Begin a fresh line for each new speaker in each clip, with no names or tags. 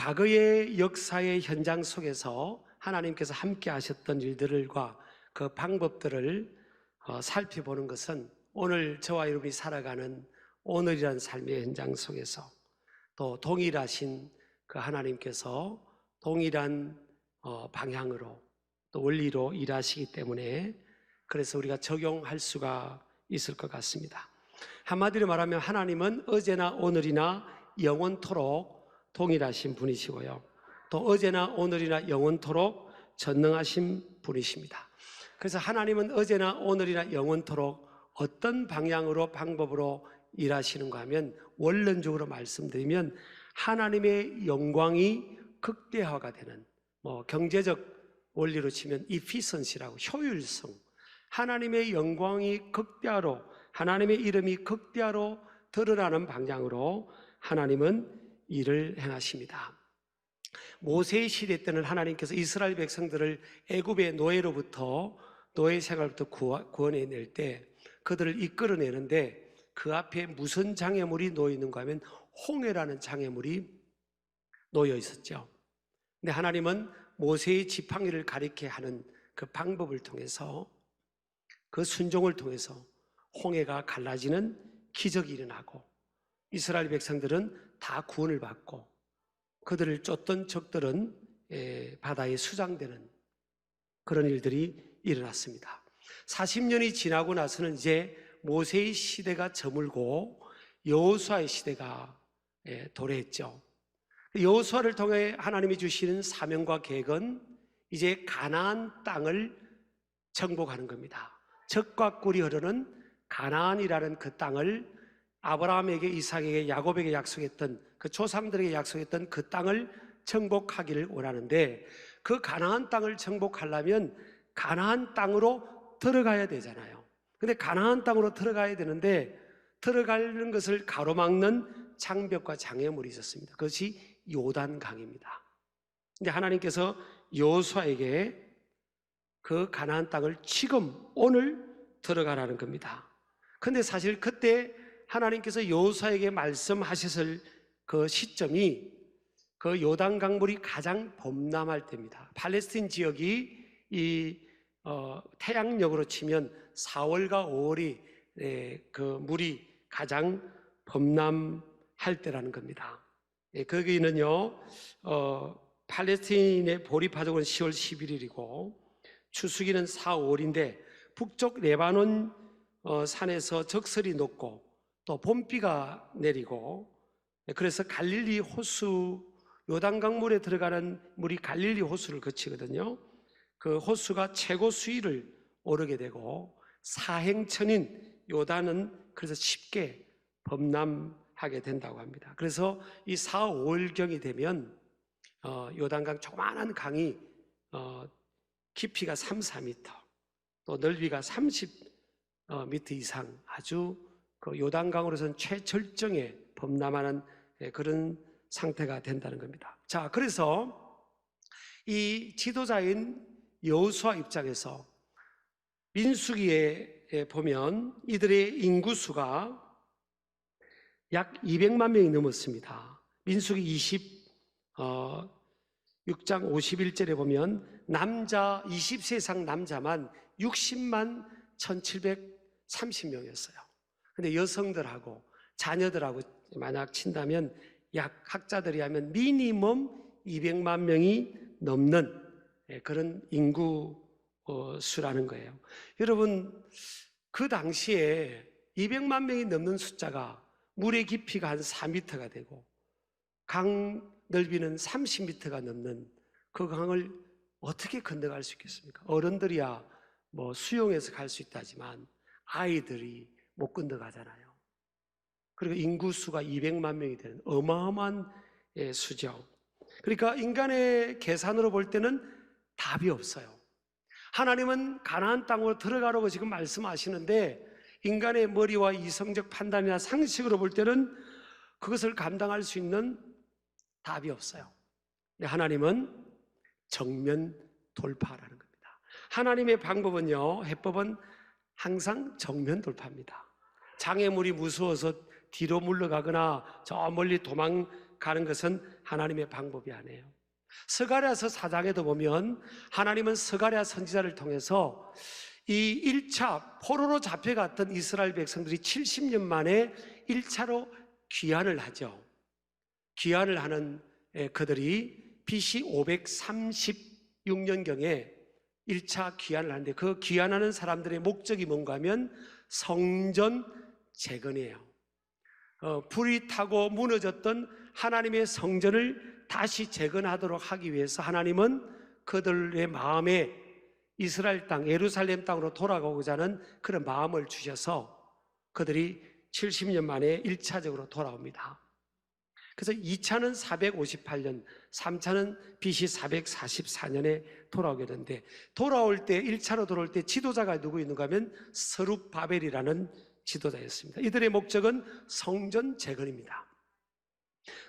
과거의 역사의 현장 속에서 하나님께서 함께 하셨던 일들과 그 방법들을 살펴보는 것은 오늘 저와 여러분이 살아가는 오늘이라는 삶의 현장 속에서 또 동일하신 그 하나님께서 동일한 방향으로 또 원리로 일하시기 때문에 그래서 우리가 적용할 수가 있을 것 같습니다. 한마디로 말하면 하나님은 어제나 오늘이나 영원토록 동일하신 분이시고요, 또 어제나 오늘이나 영원토록 전능하신 분이십니다. 그래서 하나님은 어제나 오늘이나 영원토록 어떤 방향으로 방법으로 일하시는가 하면 원론적으로 말씀드리면 하나님의 영광이 극대화가 되는, 경제적 원리로 치면 efficiency라고, 효율성, 하나님의 영광이 극대화로, 하나님의 이름이 극대화로 드러나는 방향으로 하나님은 일을 행하십니다. 모세의 시대 때는 하나님께서 이스라엘 백성들을 애굽의 노예 생활부터 구원해낼 때 그들을 이끌어내는데 그 앞에 무슨 장애물이 놓여 있는가 하면 홍해라는 장애물이 놓여 있었죠. 근데 하나님은 모세의 지팡이를 가리게 하는 그 방법을 통해서, 그 순종을 통해서 홍해가 갈라지는 기적이 일어나고 이스라엘 백성들은 다 구원을 받고 그들을 쫓던 적들은 바다에 수장되는 그런 일들이 일어났습니다. 40년이 지나고 나서는 이제 모세의 시대가 저물고 여호수아의 시대가 도래했죠. 여호수아를 통해 하나님이 주시는 사명과 계획은 이제 가나안 땅을 정복하는 겁니다. 젖과 꿀이 흐르는 가나안이라는 그 땅을, 아브라함에게, 이삭에게, 야곱에게 약속했던, 그 조상들에게 약속했던 그 땅을 정복하기를 원하는데, 그 가나안 땅을 정복하려면 가나안 땅으로 들어가야 되잖아요. 근데 가나안 땅으로 들어가야 되는데 들어가는 것을 가로막는 장벽과 장애물이 있었습니다. 그것이 요단강입니다. 근데 하나님께서 여호수아에게 그 가나안 땅을 지금 오늘 들어가라는 겁니다. 근데 사실 그때 하나님께서 여호수아에게 말씀하셨을 그 시점이 그 요단강 물이 가장 범람할 때입니다. 팔레스틴 지역이 태양력으로 치면 4월과 5월이 그 물이 가장 범람할 때라는 겁니다. 거기는요, 팔레스틴의 보리파족은 10월 11일이고 추수기는 4, 5월인데 북쪽 레바논 산에서 적설이 녹고 또 봄비가 내리고, 그래서 갈릴리 호수, 요단강 물에 들어가는 물이 갈릴리 호수를 거치거든요. 그 호수가 최고 수위를 오르게 되고 사행천인 요단은 그래서 쉽게 범람하게 된다고 합니다. 그래서 이 4, 5월경이 되면 요단강 조그마한 강이 깊이가 3, 4m, 또 넓이가 30m 이상 아주 그 요단강으로서는 최절정에 범람하는 그런 상태가 된다는 겁니다. 자, 그래서 이 지도자인 여호수아 입장에서 민수기에 보면 이들의 인구수가 약 200만 명이 넘었습니다. 민수기 26장 51절에 보면 남자 20세 이상 남자만 60만 1730명이었어요. 근데 여성들하고 자녀들하고 만약 친다면 약 학자들이 하면 미니멈 200만 명이 넘는 그런 인구 수라는 거예요. 여러분, 그 당시에 200만 명이 넘는 숫자가 물의 깊이가 한 4m가 되고 강 넓이는 30m가 넘는 그 강을 어떻게 건너갈 수 있겠습니까? 어른들이야 뭐 수영해서 갈 수 있다지만 아이들이 못 건너가잖아요. 그리고 인구수가 200만 명이 되는 어마어마한 수죠. 그러니까 인간의 계산으로 볼 때는 답이 없어요. 하나님은 가나안 땅으로 들어가라고 지금 말씀하시는데 인간의 머리와 이성적 판단이나 상식으로 볼 때는 그것을 감당할 수 있는 답이 없어요. 근데 하나님은 정면 돌파라는 겁니다. 하나님의 방법은요, 해법은 항상 정면 돌파입니다. 장애물이 무서워서 뒤로 물러가거나 저 멀리 도망 가는 것은 하나님의 방법이 아니에요. 스가랴서 4장에도 보면 하나님은 스가랴 선지자를 통해서 이 1차 포로로 잡혀갔던 이스라엘 백성들이 70년 만에 1차로 귀환을 하죠. 귀환을 하는 그들이 BC 536년경에 1차 귀환을 하는데, 그 귀환하는 사람들의 목적이 뭔가 하면 성전 재건이에요. 불이 타고 무너졌던 하나님의 성전을 다시 재건하도록 하기 위해서 하나님은 그들의 마음에 이스라엘 땅, 예루살렘 땅으로 돌아가고자 하는 그런 마음을 주셔서 그들이 70년 만에 1차적으로 돌아옵니다. 그래서 2차는 458년, 3차는 BC 444년에 돌아오게 되는데, 돌아올 때 1차로 돌아올 때 지도자가 누구 있는가 하면 스룹바벨이라는 지도자였습니다. 이들의 목적은 성전 재건입니다.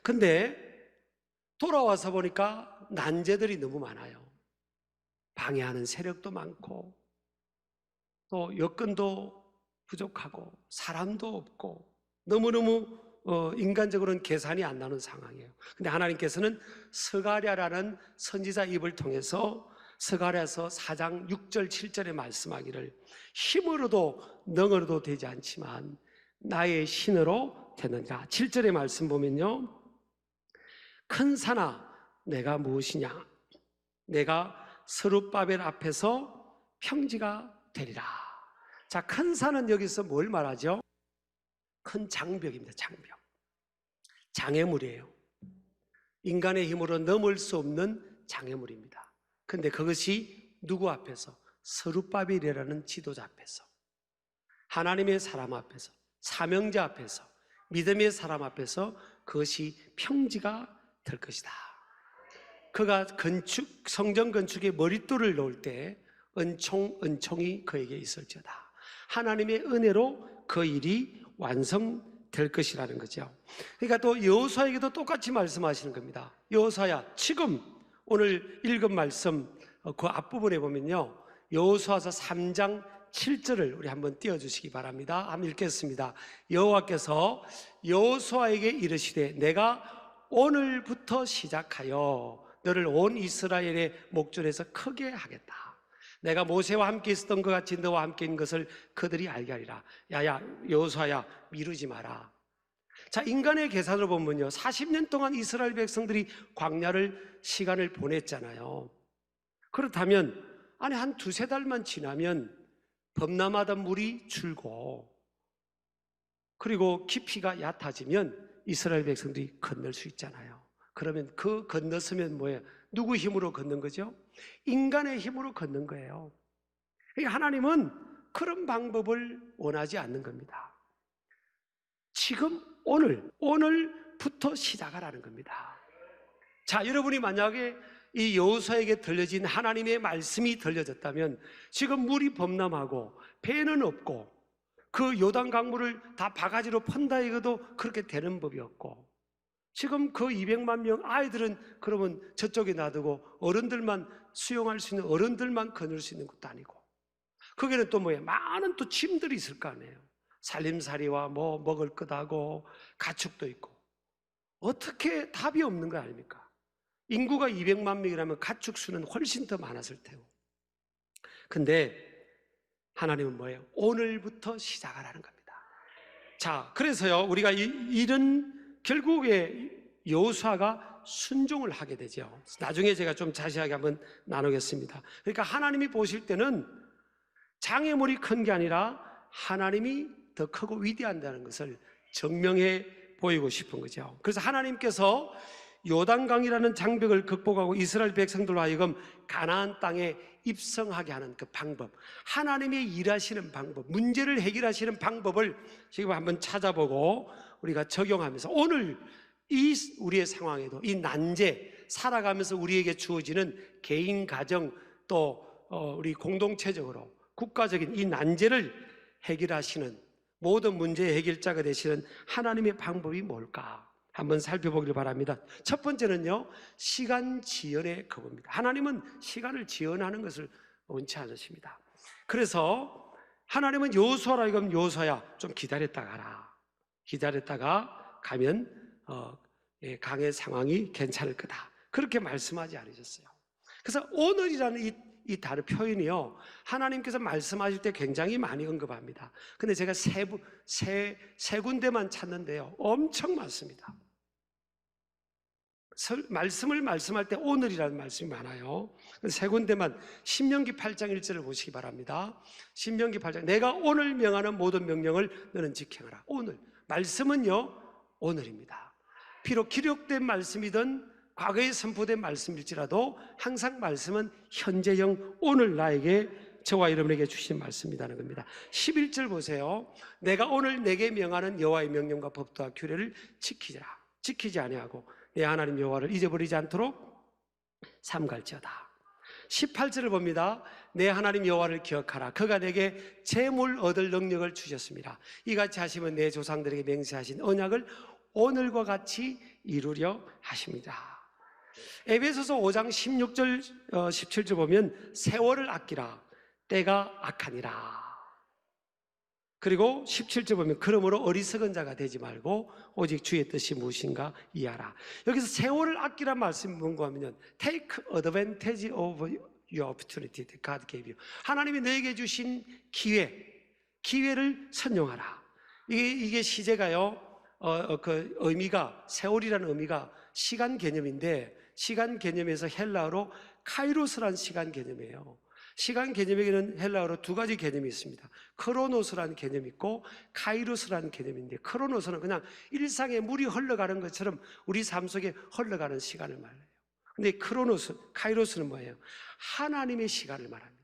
근데 돌아와서 보니까 난제들이 너무 많아요. 방해하는 세력도 많고, 또 여건도 부족하고, 사람도 없고, 너무너무 인간적으로는 계산이 안 나는 상황이에요. 근데 하나님께서는 스가랴라는 선지자 입을 통해서 스가랴서 4장 6절 7절에 말씀하기를, 힘으로도 능으로도 되지 않지만 나의 신으로 되느니라. 7절의 말씀 보면요, 큰 산아 내가 무엇이냐, 내가 스룹바벨 앞에서 평지가 되리라. 자, 큰 산은 여기서 뭘 말하죠? 큰 장벽입니다. 장벽, 장애물이에요. 인간의 힘으로 넘을 수 없는 장애물입니다. 근데 그것이 누구 앞에서? 스룹바벨이라는 지도자 앞에서, 하나님의 사람 앞에서, 사명자 앞에서, 믿음의 사람 앞에서 그것이 평지가 될 것이다. 그가 성전 건축에 머릿돌을 놓을 때 은총이 그에게 있을지어다. 하나님의 은혜로 그 일이 완성될 것이라는 거죠. 그러니까 또 여호수아에게도 똑같이 말씀하시는 겁니다. 여호수아야, 지금 오늘 읽은 말씀 그 앞부분에 보면요, 여호수아서 3장 7절을 우리 한번 띄워주시기 바랍니다. 한번 읽겠습니다. 여호와께서 여호수아에게 이르시되 내가 오늘부터 시작하여 너를 온 이스라엘의 목전에서 크게 하겠다. 내가 모세와 함께 있었던 것 같이 너와 함께 있는 것을 그들이 알게 하리라. 야야 여호수아야, 미루지 마라. 자, 인간의 계산으로 보면요, 40년 동안 이스라엘 백성들이 광야를 시간을 보냈잖아요. 그렇다면 아니 한 두세 달만 지나면 범람하다 물이 줄고, 그리고 깊이가 얕아지면 이스라엘 백성들이 건널 수 있잖아요. 그러면 그 건넜으면 뭐예요? 누구 힘으로 걷는 거죠? 인간의 힘으로 걷는 거예요. 그러니까 하나님은 그런 방법을 원하지 않는 겁니다. 지금 오늘부터 시작하라는 겁니다. 자, 여러분이 만약에 이 여호수아에게 들려진 하나님의 말씀이 들려졌다면 지금 물이 범람하고 배는 없고 그 요단 강물을 다 바가지로 펀다 이거도 그렇게 되는 법이 없고, 지금 그 200만 명 아이들은 그러면 저쪽에 놔두고 어른들만 수용할 수 있는, 어른들만 거닐 수 있는 것도 아니고, 거기는 또 뭐예요? 많은 또 짐들이 있을 거 아니에요. 살림살이와 뭐 먹을 것하고 가축도 있고, 어떻게 답이 없는 거 아닙니까? 인구가 200만 명이라면 가축 수는 훨씬 더 많았을 테고. 근데 하나님은 뭐예요? 오늘부터 시작하라는 겁니다. 자, 그래서요, 우리가 이런 결국에 여호수아가 순종을 하게 되죠. 나중에 제가 좀 자세하게 한번 나누겠습니다. 그러니까 하나님이 보실 때는 장애물이 큰 게 아니라 하나님이 더 크고 위대한다는 것을 증명해 보이고 싶은 거죠. 그래서 하나님께서 요단강이라는 장벽을 극복하고 이스라엘 백성들로 하여금 가나안 땅에 입성하게 하는 그 방법, 하나님의 일하시는 방법, 문제를 해결하시는 방법을 지금 한번 찾아보고 우리가 적용하면서 오늘 이 우리의 상황에도 이 난제, 살아가면서 우리에게 주어지는 개인, 가정, 또 우리 공동체적으로 국가적인 이 난제를 해결하시는, 모든 문제의 해결자가 되시는 하나님의 방법이 뭘까? 한번 살펴보기를 바랍니다. 첫 번째는요, 시간 지연의 거부입니다. 하나님은 시간을 지연하는 것을 원치 않으십니다. 그래서 하나님은 여호수아라 하여금 여호수아야 좀 기다렸다 가라. 기다렸다가 가면 강의 상황이 괜찮을 거다. 그렇게 말씀하지 않으셨어요. 그래서 오늘이라는 이 단어 표현이요, 하나님께서 말씀하실 때 굉장히 많이 언급합니다. 근데 제가 세 군데만 찾는데요, 엄청 많습니다. 말씀을 말씀할 때 오늘이라는 말씀이 많아요. 세 군데만, 신명기 8장 1절을 보시기 바랍니다. 신명기 8장, 내가 오늘 명하는 모든 명령을 너는 지켜라. 오늘, 말씀은요 오늘입니다. 비록 기록된 말씀이든 과거에 선포된 말씀일지라도 항상 말씀은 현재형, 오늘 나에게, 저와 여러분에게 주신 말씀이라는 겁니다. 11절 보세요. 내가 오늘 내게 명하는 여호와의 명령과 법도와 규례를 지키지 아니하고 내 하나님 여호와를 잊어버리지 않도록 삼갈지어다. 18절을 봅니다. 내 하나님 여호와를 기억하라. 그가 내게 재물 얻을 능력을 주셨습니다. 이같이 하시면 내 조상들에게 맹세하신 언약을 오늘과 같이 이루려 하십니다. 에베소서 5장 16절 17절 보면 세월을 아끼라, 때가 악하니라. 그리고 17절 보면 그러므로 어리석은 자가 되지 말고 오직 주의 뜻이 무엇인가 이해하라. 여기서 세월을 아끼란 말씀이 뭔가 하면 take advantage of your opportunity that God gave you. 하나님이 너에게 주신 기회를 선용하라. 이게 시제가요, 그 의미가, 세월이라는 의미가 시간 개념인데, 시간 개념에서 헬라어로 카이로스라는 시간 개념이에요. 시간 개념에는 헬라어로 두 가지 개념이 있습니다. 크로노스라는 개념이 있고 카이로스라는 개념인데, 크로노스는 그냥 일상에 물이 흘러가는 것처럼 우리 삶 속에 흘러가는 시간을 말해요. 근데 카이로스는 뭐예요? 하나님의 시간을 말합니다.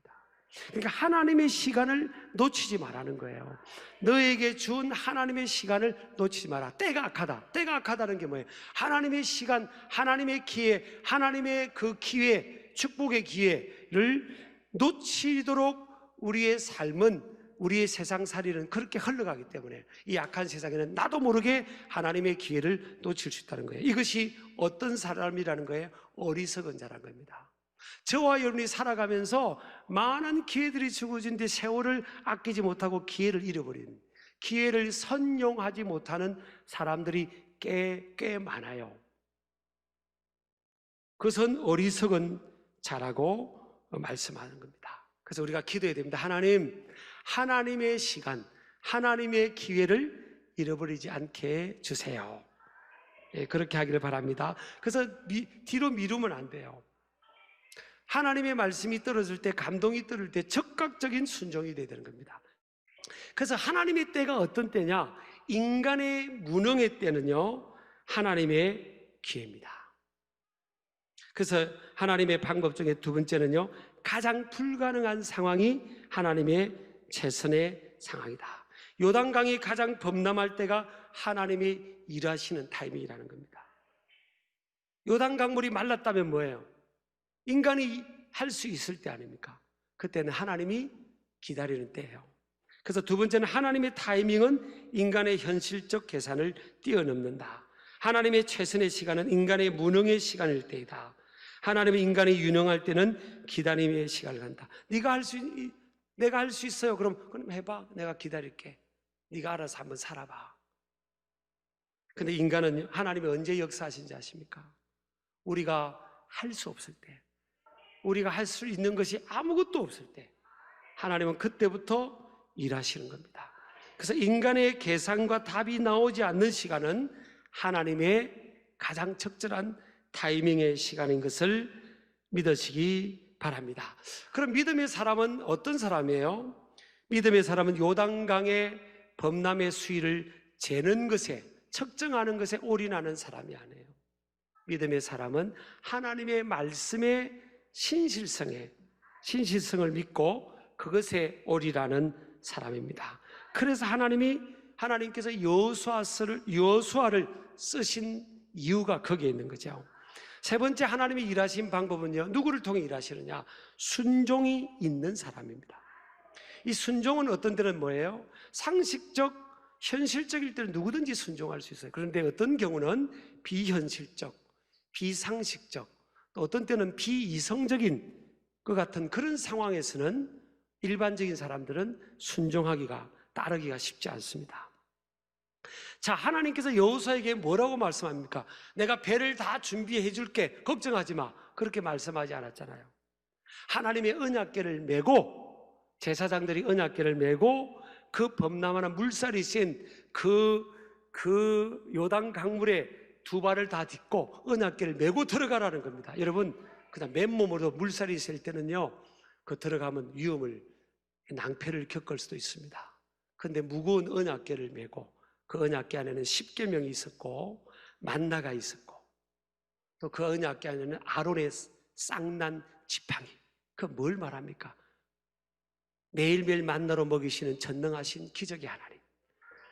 그러니까 하나님의 시간을 놓치지 말라는 거예요. 너에게 준 하나님의 시간을 놓치지 마라. 때가 악하다. 때가 악하다는 게 뭐예요? 하나님의 시간, 하나님의 기회, 하나님의 그 기회, 축복의 기회를 놓치도록 우리의 삶은, 우리의 세상살이는 그렇게 흘러가기 때문에 이 악한 세상에는 나도 모르게 하나님의 기회를 놓칠 수 있다는 거예요. 이것이 어떤 사람이라는 거예요? 어리석은 자라는 겁니다. 저와 여러분이 살아가면서 많은 기회들이 주어진데 세월을 아끼지 못하고 기회를 잃어버린, 기회를 선용하지 못하는 사람들이 꽤 많아요. 그것은 어리석은 자라고 말씀하는 겁니다. 그래서 우리가 기도해야 됩니다. 하나님, 하나님의 시간, 하나님의 기회를 잃어버리지 않게 해주세요. 그렇게 하기를 바랍니다. 그래서 뒤로 미루면 안 돼요. 하나님의 말씀이 떨어질 때, 감동이 떨어질 때 적극적인 순종이 되야 되는 겁니다. 그래서 하나님의 때가 어떤 때냐? 인간의 무능의 때는요, 하나님의 기회입니다. 그래서 하나님의 방법 중에 두 번째는요, 가장 불가능한 상황이 하나님의 최선의 상황이다. 요단강이 가장 범람할 때가 하나님이 일하시는 타이밍이라는 겁니다. 요단강물이 말랐다면 뭐예요? 인간이 할 수 있을 때 아닙니까? 그때는 하나님이 기다리는 때예요. 그래서 두 번째는 하나님의 타이밍은 인간의 현실적 계산을 뛰어넘는다. 하나님의 최선의 시간은 인간의 무능의 시간일 때이다. 하나님의 인간이 유능할 때는 기다림의 시간을 간다. 내가 할 수 있어요. 그럼 해봐. 내가 기다릴게. 네가 알아서 한번 살아봐. 근데 인간은 하나님이 언제 역사하신지 아십니까? 우리가 할 수 없을 때, 우리가 할 수 있는 것이 아무것도 없을 때, 하나님은 그때부터 일하시는 겁니다. 그래서 인간의 계산과 답이 나오지 않는 시간은 하나님의 가장 적절한 타이밍의 시간인 것을 믿으시기 바랍니다. 그럼 믿음의 사람은 어떤 사람이에요? 믿음의 사람은 요단강의 범람의 수위를 재는 것에, 측정하는 것에 올인하는 사람이 아니에요. 믿음의 사람은 하나님의 말씀의 신실성을 믿고 그것에 올인하는 사람입니다. 그래서 하나님께서 여호수아를 쓰신 이유가 거기에 있는 거죠. 세 번째, 하나님이 일하신 방법은요, 누구를 통해 일하시느냐? 순종이 있는 사람입니다. 이 순종은 어떤 때는 뭐예요? 상식적, 현실적일 때는 누구든지 순종할 수 있어요. 그런데 어떤 경우는 비현실적, 비상식적, 또 어떤 때는 비이성적인 것 같은 그런 상황에서는 일반적인 사람들은 따르기가 쉽지 않습니다. 자, 하나님께서 여호수아에게 뭐라고 말씀합니까? 내가 배를 다 준비해 줄게, 걱정하지 마, 그렇게 말씀하지 않았잖아요. 하나님의 언약궤를 메고, 제사장들이 언약궤를 메고 그 범람하나 물살이 센 그 요단 강물에 두 발을 다 딛고 언약궤를 메고 들어가라는 겁니다. 여러분, 그냥 맨몸으로 물살이 셀 때는요, 그 들어가면 위험을, 낭패를 겪을 수도 있습니다. 그런데 무거운 언약궤를 메고, 그 언약궤 안에는 십계명이 있었고 만나가 있었고, 또 그 언약궤 안에는 아론의 쌍난 지팡이. 그 뭘 말합니까? 매일매일 만나로 먹이시는 전능하신 기적의 하나님,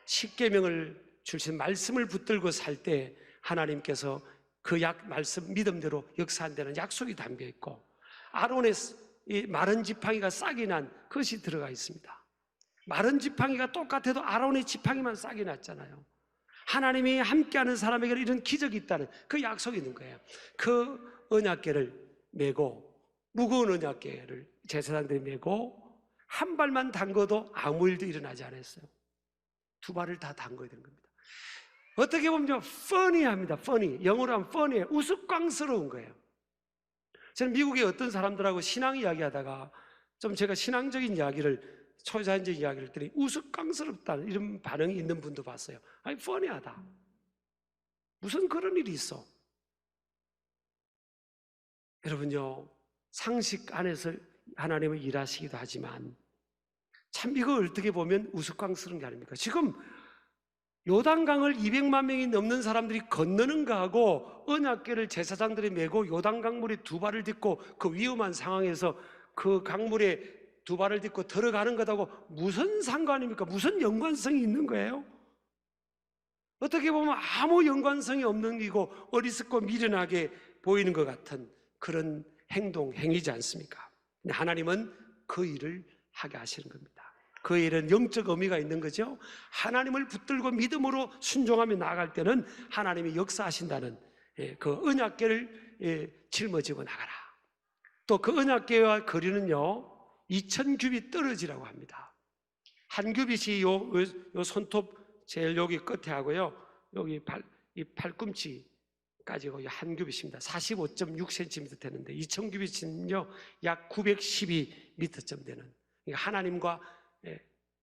십계명을 주신 말씀을 붙들고 살 때 하나님께서 그 말씀 믿음대로 역사한다는 약속이 담겨 있고, 아론의 이 마른 지팡이가 싹이 난 것이 들어가 있습니다. 마른 지팡이가 똑같아도 아론의 지팡이만 싹이 났잖아요. 하나님이 함께하는 사람에게 이런 기적이 있다는 그 약속이 있는 거예요. 그 언약궤를 메고, 무거운 언약궤를 제사장들이 메고 한 발만 담궈도 아무 일도 일어나지 않았어요. 두 발을 다 담궈야 되는 겁니다. 어떻게 보면 funny합니다. funny. 영어로 하면 funny. 우스꽝스러운 거예요. 저는 미국의 어떤 사람들하고 신앙 이야기하다가 좀 제가 신앙적인 이야기를, 초자연적 이야기를 들으니 우스꽝스럽다는 이런 반응이 있는 분도 봤어요. 아니, funny하다. 무슨 그런 일이 있어? 여러분요, 상식 안에서 하나님은 일하시기도 하지만 참 이거 어떻게 보면 우스꽝스러운 게 아닙니까? 지금 요단강을 200만 명이 넘는 사람들이 건너는 거하고 언약궤를 제사장들이 메고 요단강물에 두 발을 딛고 그 위험한 상황에서 그 강물에 두 발을 딛고 들어가는 것하고 무슨 상관입니까? 무슨 연관성이 있는 거예요? 어떻게 보면 아무 연관성이 없는 일이고 어리석고 미련하게 보이는 것 같은 그런 행동, 행위지 않습니까? 근데 하나님은 그 일을 하게 하시는 겁니다. 그 일은 영적 의미가 있는 거죠. 하나님을 붙들고 믿음으로 순종하며 나아갈 때는 하나님이 역사하신다는 그 언약궤를 짊어지고 나가라. 또 그 언약궤와 거리는요 2000규빗 떨어지라고 합니다. 한 규빗이 요 손톱 제일 여기 끝에 하고요, 여기 이 팔꿈치까지 한 규빗입니다. 45.6cm 되는데 2000규빗은요 약 912m쯤 되는, 하나님과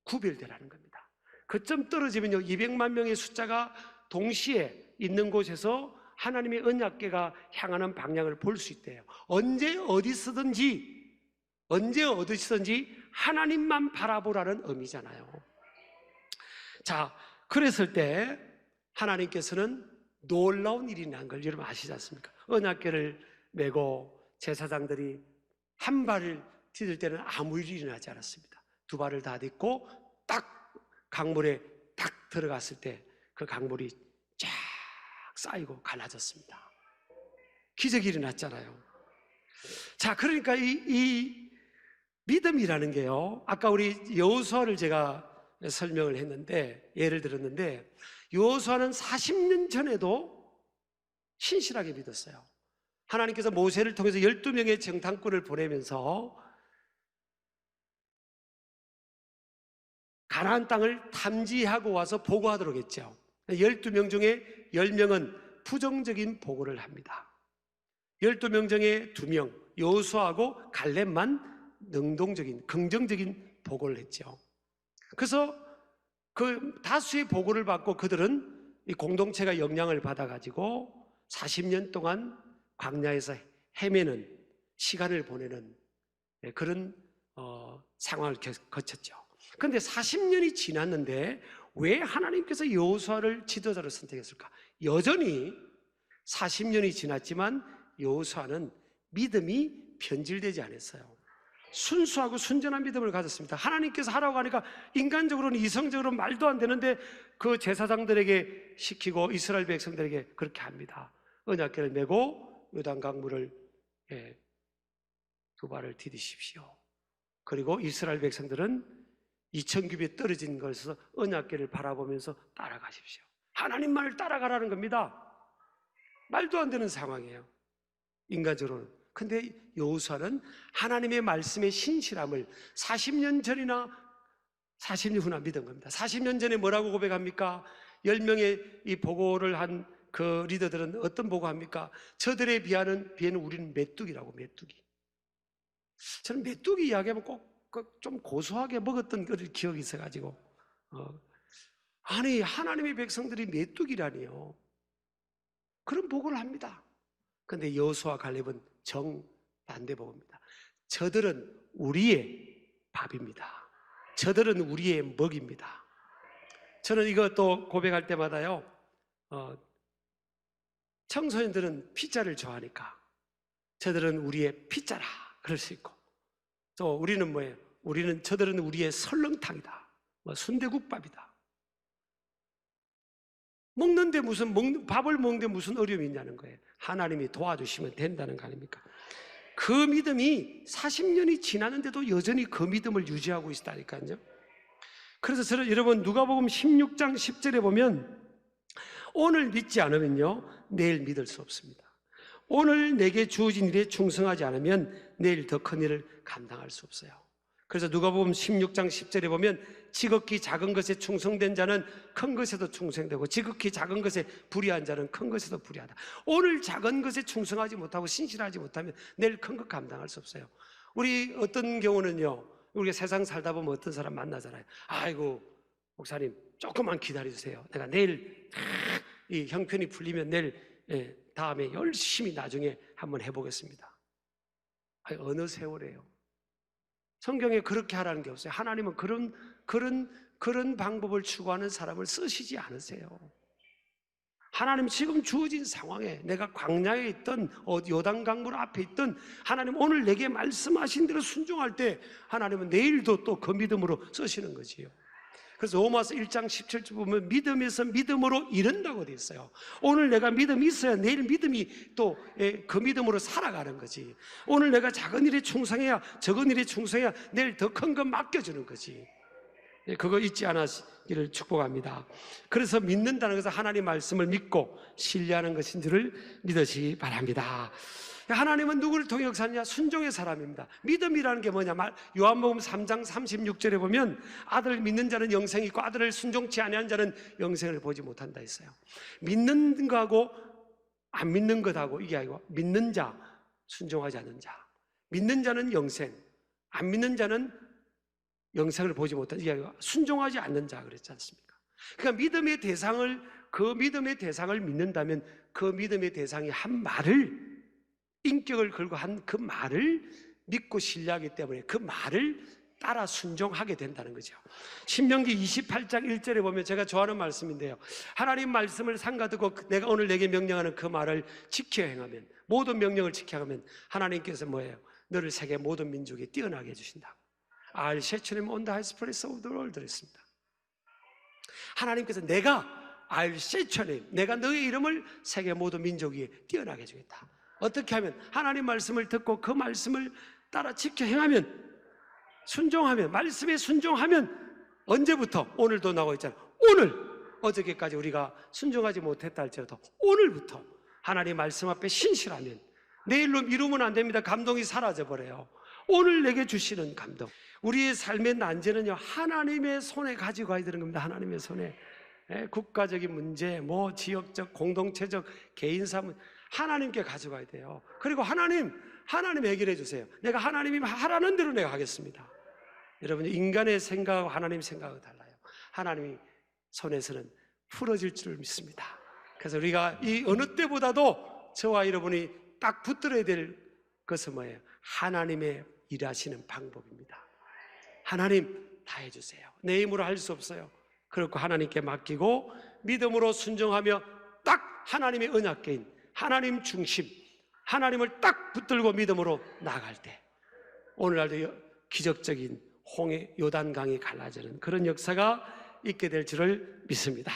구별되라는 겁니다. 그점 떨어지면요 200만 명의 숫자가 동시에 있는 곳에서 하나님의 언약궤가 향하는 방향을 볼 수 있대요. 언제 어디서든지 하나님만 바라보라는 의미잖아요. 자, 그랬을 때 하나님께서는 놀라운 일이 난 걸 여러분 아시지 않습니까? 언약궤를 메고 제사장들이 한 발을 디딜 때는 아무 일이 일어나지 않았습니다. 두 발을 다 딛고 딱 강물에 딱 들어갔을 때 그 강물이 쫙 쌓이고 갈라졌습니다. 기적이 일어났잖아요. 자, 그러니까 이 믿음이라는 게요, 아까 우리 여호수아를 제가 설명을 했는데, 예를 들었는데, 여호수아는 40년 전에도 신실하게 믿었어요. 하나님께서 모세를 통해서 12명의 정탐꾼을 보내면서 가나안 땅을 탐지하고 와서 보고하도록 했죠. 12명 중에 10명은 부정적인 보고를 합니다. 12명 중에 2명, 여호수아하고 갈렙만 능동적인, 긍정적인 보고를 했죠. 그래서 그 다수의 보고를 받고 그들은 이 공동체가 영향을 받아가지고 40년 동안 광야에서 헤매는 시간을 보내는 그런 상황을 거쳤죠. 그런데 40년이 지났는데 왜 하나님께서 여호수아를 지도자로 선택했을까? 여전히 40년이 지났지만 여호수아는 믿음이 변질되지 않았어요. 순수하고 순전한 믿음을 가졌습니다. 하나님께서 하라고 하니까 인간적으로는, 이성적으로는 말도 안 되는데 그 제사장들에게 시키고 이스라엘 백성들에게 그렇게 합니다. 언약궤를 메고 요단강물을 두 발을 디디십시오. 그리고 이스라엘 백성들은 2000규빗 떨어진 것에서 언약궤를 바라보면서 따라가십시오. 하나님만을 따라가라는 겁니다. 말도 안 되는 상황이에요, 인간적으로는. 근데 여호수아는 하나님의 말씀의 신실함을 40년 전이나 40년 후나 믿은 겁니다. 40년 전에 뭐라고 고백합니까? 10명의 이 보고를 한 그 리더들은 어떤 보고합니까? 저들에 비하는 우리는 메뚜기라고, 메뚜기. 저는 메뚜기 이야기하면 꼭 좀 고소하게 먹었던 그 기억이 있어가지고, 아니, 하나님의 백성들이 메뚜기라니요. 그런 보고를 합니다. 그런데 여호수아 갈렙은 정반대 보고입니다. 저들은 우리의 밥입니다. 저들은 우리의 먹입니다. 저는 이것도 고백할 때마다요, 청소년들은 피자를 좋아하니까 저들은 우리의 피자라 그럴 수 있고, 또 우리는 뭐예요? 저들은 우리의 설렁탕이다, 뭐 순대국밥이다. 밥을 먹는데 무슨 어려움이 있냐는 거예요. 하나님이 도와주시면 된다는 거 아닙니까? 그 믿음이 40년이 지났는데도 여전히 그 믿음을 유지하고 있다니까요. 그래서 저는 여러분, 누가복음 16장 10절에 보면 오늘 믿지 않으면요 내일 믿을 수 없습니다. 오늘 내게 주어진 일에 충성하지 않으면 내일 더 큰 일을 감당할 수 없어요. 그래서 누가복음 16장 10절에 보면 지극히 작은 것에 충성된 자는 큰 것에도 충성되고 지극히 작은 것에 불의한 자는 큰 것에도 불의하다. 오늘 작은 것에 충성하지 못하고 신실하지 못하면 내일 큰 것 감당할 수 없어요. 우리 어떤 경우는요, 우리가 세상 살다 보면 어떤 사람 만나잖아요. 아이고 목사님 조금만 기다려주세요. 내가 내일 이 형편이 풀리면 내일 다음에 열심히 나중에 한번 해보겠습니다. 아니, 어느 세월에요? 성경에 그렇게 하라는 게 없어요. 하나님은 그런 방법을 추구하는 사람을 쓰시지 않으세요. 하나님 지금 주어진 상황에, 내가 광야에 있던 요단강물 앞에 있던, 하나님 오늘 내게 말씀하신 대로 순종할 때 하나님은 내일도 또 그 믿음으로 쓰시는 거지요. 그래서 로마서 1장 17절 보면 믿음에서 믿음으로 이른다고 되어 있어요. 오늘 내가 믿음이 있어야 내일 믿음이 또 그 믿음으로 살아가는 거지. 오늘 내가 작은 일에 충성해야, 적은 일에 충성해야 내일 더 큰 것 맡겨주는 거지. 그거 잊지 않으시기를 축복합니다. 그래서 믿는다는 것은 하나님 말씀을 믿고 신뢰하는 것인 줄을 믿으시기 바랍니다. 하나님은 누구를 통해 역사하느냐? 순종의 사람입니다. 믿음이라는 게 뭐냐? 요한복음 3장 36절에 보면 아들을 믿는 자는 영생이 있고 아들을 순종치 아니한 자는 영생을 보지 못한다 했어요. 믿는 거하고 안 믿는 것하고 이게 아니고, 믿는 자, 순종하지 않는 자. 믿는 자는 영생, 안 믿는 자는 영생을 보지 못한다. 이게 아니고 순종하지 않는 자 그랬지 않습니까? 그러니까 그 믿음의 대상을 믿는다면 그 믿음의 대상이 한 말을, 인격을 걸고 한 그 말을 믿고 신뢰하기 때문에 그 말을 따라 순종하게 된다는 거죠. 신명기 28장 1절에 보면 제가 좋아하는 말씀인데요, 하나님 말씀을 삼가두고 내가 오늘 내게 명령하는 그 말을 지켜 행하면, 모든 명령을 지켜 행하면 하나님께서 뭐예요? 너를 세계 모든 민족에 뛰어나게 해주신다고. I'll set you on the highest place of the world 그랬습니다. 하나님께서 I'll set you, 내가 너의 이름을 세계 모든 민족 위에 뛰어나게 해주겠다. 어떻게 하면? 하나님 말씀을 듣고 그 말씀을 따라 지켜 행하면, 순종하면, 말씀에 순종하면, 언제부터? 오늘도 나오고 있잖아요. 오늘, 어저께까지 우리가 순종하지 못했다 할지라도 오늘부터 하나님 말씀 앞에 신실하면, 내일로 미루면 안 됩니다. 감동이 사라져버려요. 오늘 내게 주시는 감동, 우리의 삶의 난제는요 하나님의 손에 가지고 가야 되는 겁니다. 하나님의 손에. 국가적인 문제, 뭐 지역적, 공동체적, 개인사 문제, 하나님께 가져가야 돼요. 그리고 하나님 해결해 주세요. 내가 하나님이 하라는 대로 내가 하겠습니다. 여러분, 인간의 생각하고 하나님 생각은 달라요. 하나님이 손에서는 풀어질 줄 믿습니다. 그래서 우리가 이 어느 때보다도 저와 여러분이 딱 붙들어야 될 것은 뭐예요? 하나님의 일하시는 방법입니다. 하나님 다 해주세요. 내 힘으로 할 수 없어요. 그렇고 하나님께 맡기고 믿음으로 순종하며 딱 하나님의 언약궤인, 하나님 중심, 하나님을 딱 붙들고 믿음으로 나아갈 때 오늘날도 기적적인 요단강이 갈라지는 그런 역사가 있게 될 줄을 믿습니다.